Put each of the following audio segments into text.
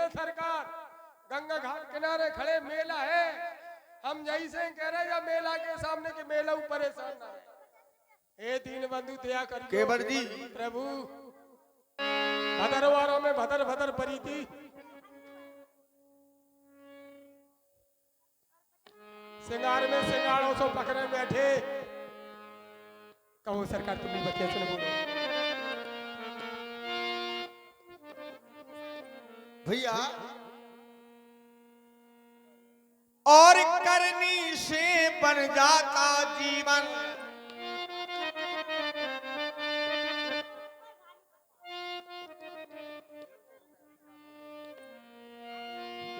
ये सरकार गंगा घाट किनारे खड़े मेला है, हम यही से कह रहे हैं मेला के सामने के मेला परेशान ना रहे। हे दीन बंधु दया करियो केवट जी प्रभु। भदरवारों में भदर भदर परी थी, सिंगार में सिंगारों से पकड़े बैठे। कहो सरकार तुम भी बच्चे सुन बोलो भैया। और करनी से बन जाता जीवन,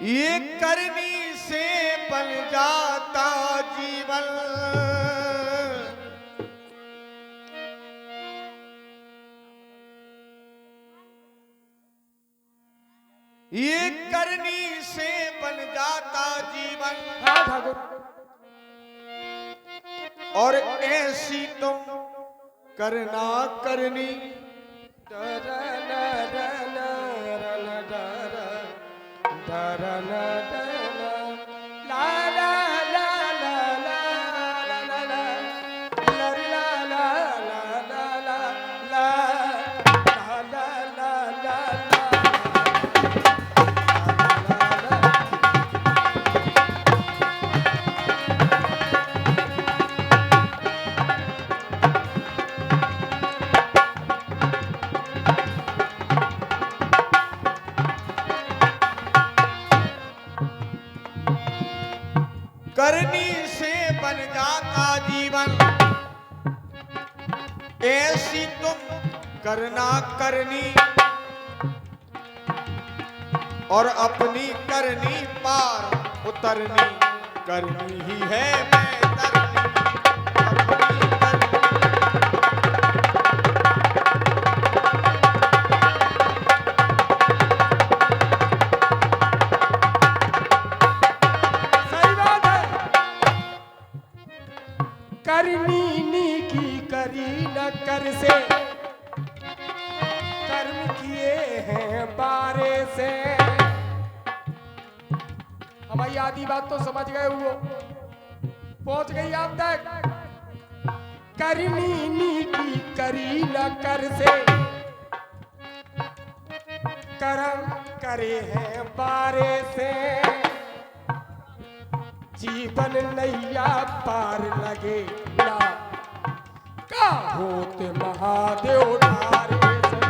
ये करनी से बन जाता जीवन। ये करनी से बन जाता जीवन। हाँ ठाकुर। और ऐसी तुम करना करनी। करनी से बन जाता जीवन, ऐसी तुम करना करनी। और अपनी करनी पार उतरनी, करनी ही है बेहतरनी। अपनी करनी करनी नी की करी न कर से, कर्म किए हैं बारे से। हमारी आधी बात तो समझ गए, वो पहुंच गई आप तक। करनी नी की करी न कर से, कर्म करे हैं बारे से। जीवन नैया पार लगे ना, का होत महादेव धारे से।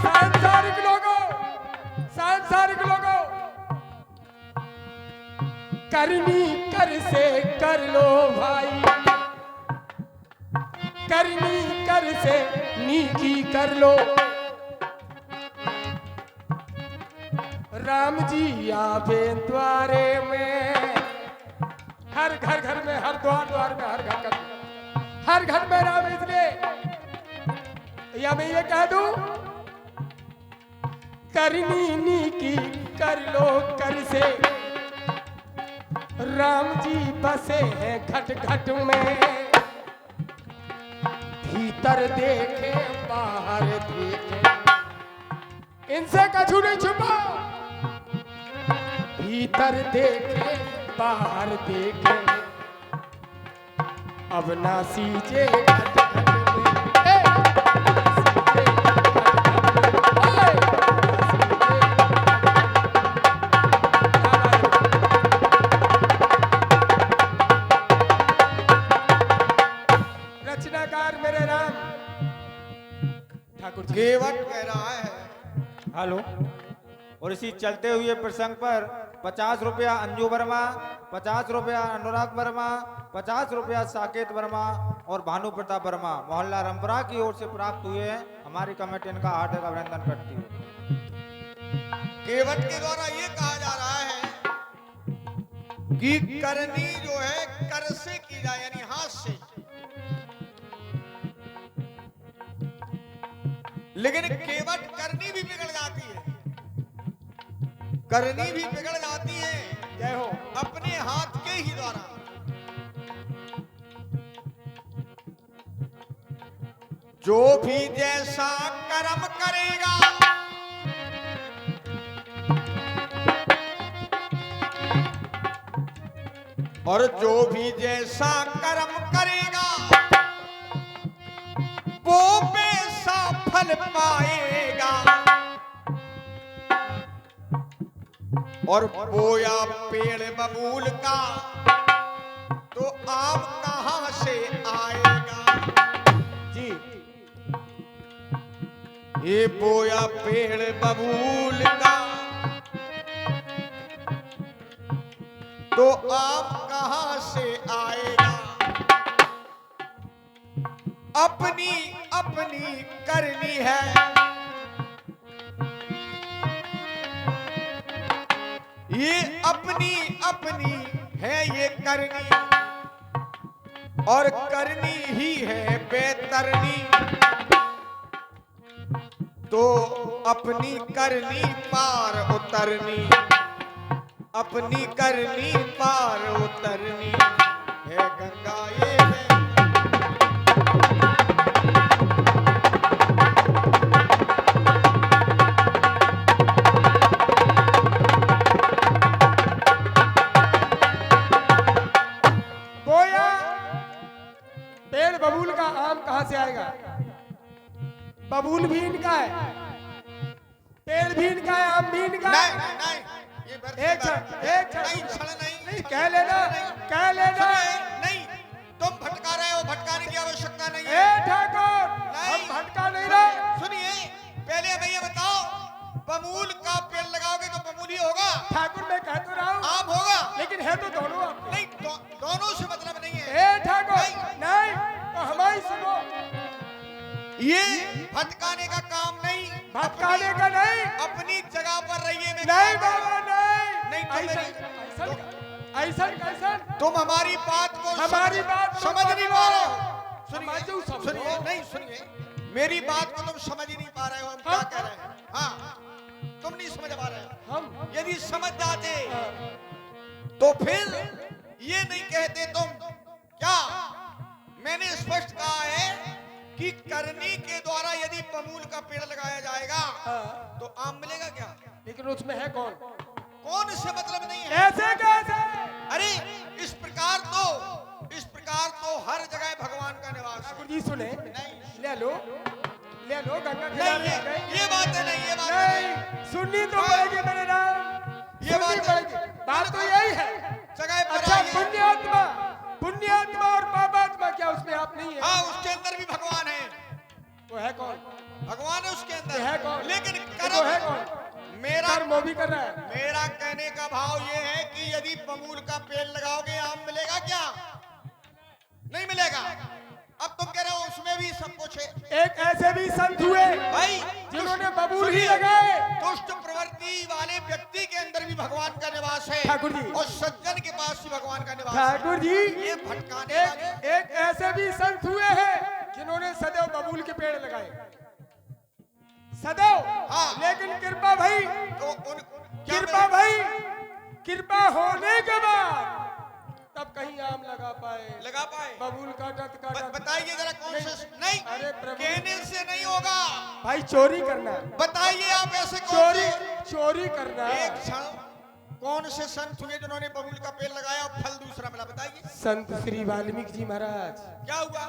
सांसारिक लोगों करनी कर से कर लो भाई, करनी कर से नीकी कर लो। राम जी आवे द्वारे में, हर घर घर में, हर द्वार द्वार में, हर घर में राम। इसलिए या मैं ये कह दूं, करनी नी की कर लो कर से। राम जी बसे हैं घट घट में, भीतर देखे बाहर देखे, इनसे कछु नहीं छुपा। भीतर देखे बाहर देखे, अब ना सीजे घट घट में। रचनाकार मेरे राम ठाकुर केवट कह रहा है। हेलो। और इसी चलते हुए प्रसंग पर 50 रुपया अंजू वर्मा, 50 रुपया अनुराग वर्मा, 50 रुपया साकेत वर्मा और भानु प्रताप वर्मा मोहल्ला रामपुरा की ओर से प्राप्त हुए हैं। हमारी कमेटी इनका हार्दिक अभिनंदन करती है। केवट के द्वारा ये कहा जा रहा है कि करनी जो है कर से की जाए, यानी हाथ से। लेकिन केवट करनी भी बिगड़ जाती है, करनी भी बिगड़ जाती है। जय हो। अपने हाथ के ही द्वारा। जो भी जैसा कर्म करेगा और जो भी जैसा कर्म करेगा वो वैसा फल पाएगा। और बोया पेड़ बबूल का तो आम कहां से आएगा। जी ये बोया पेड़ बबूल का तो आम कहां से आएगा। अपनी अपनी करनी है ये अपनी अपनी है ये करनी और करनी ही है बेतरनी। तो अपनी करनी पार उतरनी अपनी करनी पार उतरनी है गंगा ये है। बोया पेड़ बबूल का आम कहां से आएगा? बबूल भी इनका है, पेड़ भी इनका है, आम भी इनका है। नहीं नहीं ये व्यर्थ एक की बात क्षण, है। एक क्षण। नहीं क्षण नहीं कह लेना, कह लेना। नहीं तुम भटका रहे हो भटकाने की आवश्यकता नहीं ए है। ठाकुर, हम नहीं। भटका नहीं रहे। सुनिए पहले हमें ये बताओ बबूल का पेड़ लगाओगे तो बबूल ही होगा ठाकुर मैं कह तो रहा हूँ, आम होगा। लेकिन है तो दोनों आपके। नहीं दोनों से मतलब नहीं है। ए ठाकुर नहीं, तो हमारी सुनो। ये भटकाने का काम नहीं भटकाने का नहीं, अपनी जगह पर रहिए। मैं नहीं क्या बाबा नहीं, नहीं, तो ऐसा कैसा? तुम हमारी बात को हमारी बात को समझ नहीं पा रहे हो। समझो, समझो। सुनिए नहीं सुनिए मेरी बात को तुम समझ ही नहीं पा रहे हो। हम क्या कह रहे हैं? हाँ तुम नहीं समझ पा रहे हो। हम यदि समझ जाते तो फिर ये नहीं कहते तुम। क्या मैंने स्पष्ट कहा है कि करनी के द्वारा यदि बबूल का पेड़ लगाया जाएगा तो आम मिलेगा क्या? लेकिन उसमें है कौन? कौन से मतलब नहीं है। ऐसे कैसे? अरे इस प्रकार तो हर जगह भगवान का निवास है। ठाकुर जी सुने, नहीं ले लो गंगा नहीं किनारे आ गए। ये बात है नहीं ये बात नहीं सुननी तो पड़ेगी मेरे नाम, ये बात सुननी पड़ेगी। बात तो यही है। जगह पर अच्छा आइए। पुण्यात्मा और पापात्मा क्या उसमें आप नहीं है? हाँ उसके अंदर भी भगवान है। वो है कौन? भगवान है उसके अंदर है कौन? लेकिन वो है कौन? मेरा कर्म वो भी कर रहा है। मेरा कहने का भाव ये है कि यदि बबूल का पेड़ लगाओगे आम मिलेगा क्या? नहीं मिलेगा। अब तुम कह रहे हो उसमें भी सब कुछ है। एक ऐसे भी संत हुए भाई जिन्होंने बबूल ही लगाए। दुष्ट प्रवृत्ति वाले व्यक्ति के अंदर भी भगवान का निवास है ठाकुर जी। और सज्जन के पास भी भगवान का निवास है। ठाकुर जी ये भटकाने वाले एक ऐसे भी संत हुए हैं जिन्होंने सदैव बबूल के पेड़ लगाए, सदैव। हाँ। लेकिन कृपा भाई, तो उन कृपा होने के बाद तब कहीं आम लगा पाए बबूल काटा बताइए जरा कौन से नहीं अरे प्रभु। कहने से नहीं होगा भाई, चोरी करना, बताइए आप ऐसे चोरी करना। एक क्षण कौन से संत हुए जिन्होंने बबूल का पेड़ लगाया और फल दूसरा मिला? बताइए। संत श्री वाल्मीकि जी महाराज। क्या हुआ?